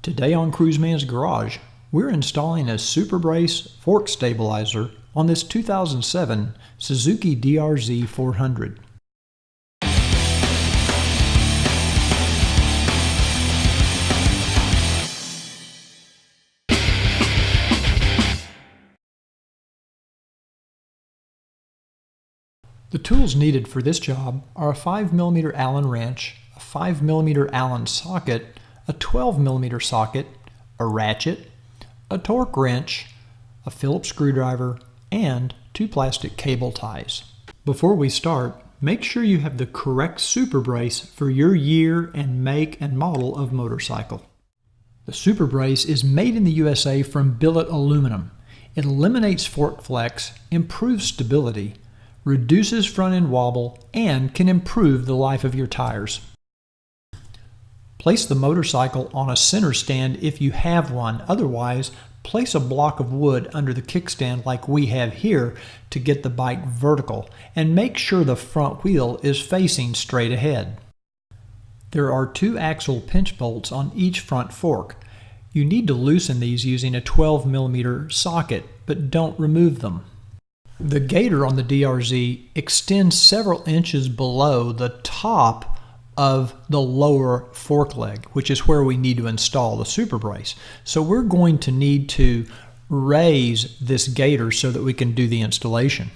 Today on Cruiseman's Garage, we're installing a SuperBrace fork stabilizer on this 2007 Suzuki DRZ 400. The tools needed for this job are a 5mm Allen wrench, a 5mm Allen socket, a 12mm socket, a ratchet, a torque wrench, a Phillips screwdriver, and 2 plastic cable ties. Before we start, make sure you have the correct SuperBrace for your year and make and model of motorcycle. The SuperBrace is made in the USA from billet aluminum. It eliminates fork flex, improves stability, reduces front end wobble, and can improve the life of your tires. Place the motorcycle on a center stand if you have one. Otherwise, place a block of wood under the kickstand like we have here to get the bike vertical, and make sure the front wheel is facing straight ahead. There are 2 axle pinch bolts on each front fork. You need to loosen these using a 12mm socket, but don't remove them. The gaiter on the DRZ extends several inches below the top of the lower fork leg, which is where we need to install the SuperBrace. So we're going to need to raise this gaiter so that we can do the installation.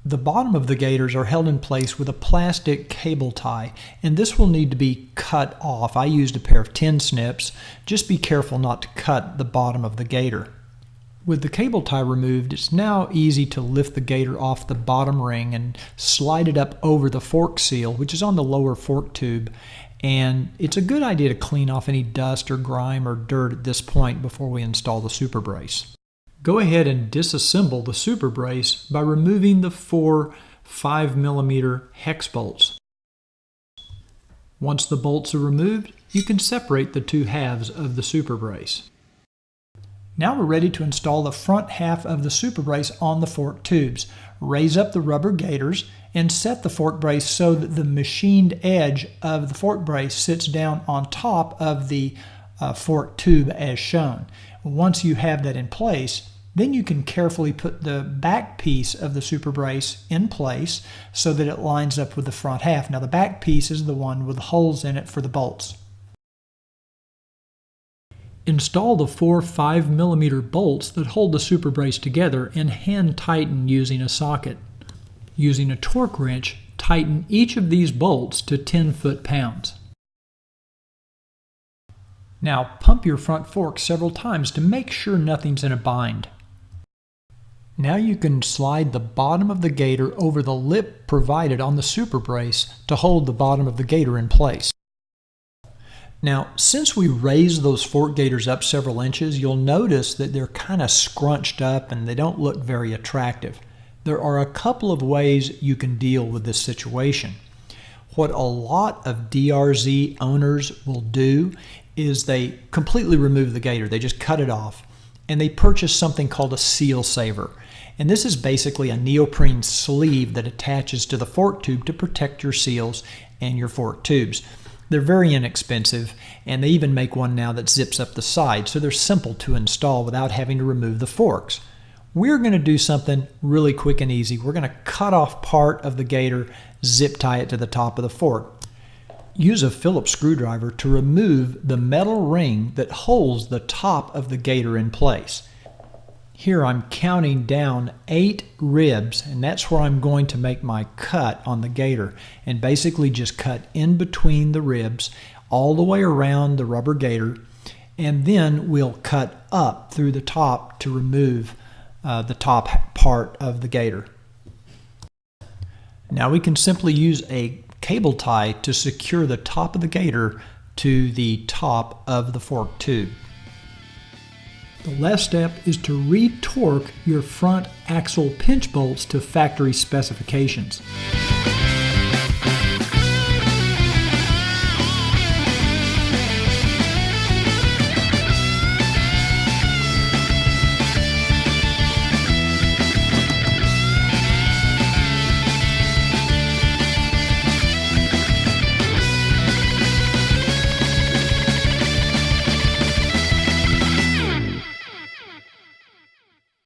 The bottom of the gaiters are held in place with a plastic cable tie, and this will need to be cut off. I used a pair of 10 snips. Just be careful not to cut the bottom of the gaiter. With the cable tie removed, it's now easy to lift the gaiter off the bottom ring and slide it up over the fork seal, which is on the lower fork tube. And it's a good idea to clean off any dust or grime or dirt at this point before we install the SuperBrace. Go ahead and disassemble the SuperBrace by removing the 4 5mm hex bolts. Once the bolts are removed, you can separate the 2 halves of the SuperBrace. Now we're ready to install the front half of the SuperBrace on the fork tubes. Raise up the rubber gaiters and set the fork brace so that the machined edge of the fork brace sits down on top of the fork tube as shown. Once you have that in place, then you can carefully put the back piece of the SuperBrace in place so that it lines up with the front half. Now the back piece is the one with holes in it for the bolts. Install the 4 5mm bolts that hold the SuperBrace together and hand tighten using a socket. Using a torque wrench, tighten each of these bolts to 10 foot-pounds. Now pump your front fork several times to make sure nothing's in a bind. Now you can slide the bottom of the gaiter over the lip provided on the SuperBrace to hold the bottom of the gaiter in place. Now, since we raised those fork gaiters up several inches, you'll notice that they're kind of scrunched up and they don't look very attractive. There are a couple of ways you can deal with this situation. What a lot of DRZ owners will do is they completely remove the gaiter. They just cut it off, and they purchase something called a seal saver. And this is basically a neoprene sleeve that attaches to the fork tube to protect your seals and your fork tubes. They're very inexpensive, and they even make one now that zips up the side, so they're simple to install without having to remove the forks. We're going to do something really quick and easy. We're going to cut off part of the gaiter, zip tie it to the top of the fork. Use a Phillips screwdriver to remove the metal ring that holds the top of the gaiter in place. Here I'm counting down 8 ribs, and that's where I'm going to make my cut on the gaiter, and basically just cut in between the ribs all the way around the rubber gaiter, and then we'll cut up through the top to remove the top part of the gaiter. Now we can simply use a cable tie to secure the top of the gaiter to the top of the fork tube. The last step is to re-torque your front axle pinch bolts to factory specifications.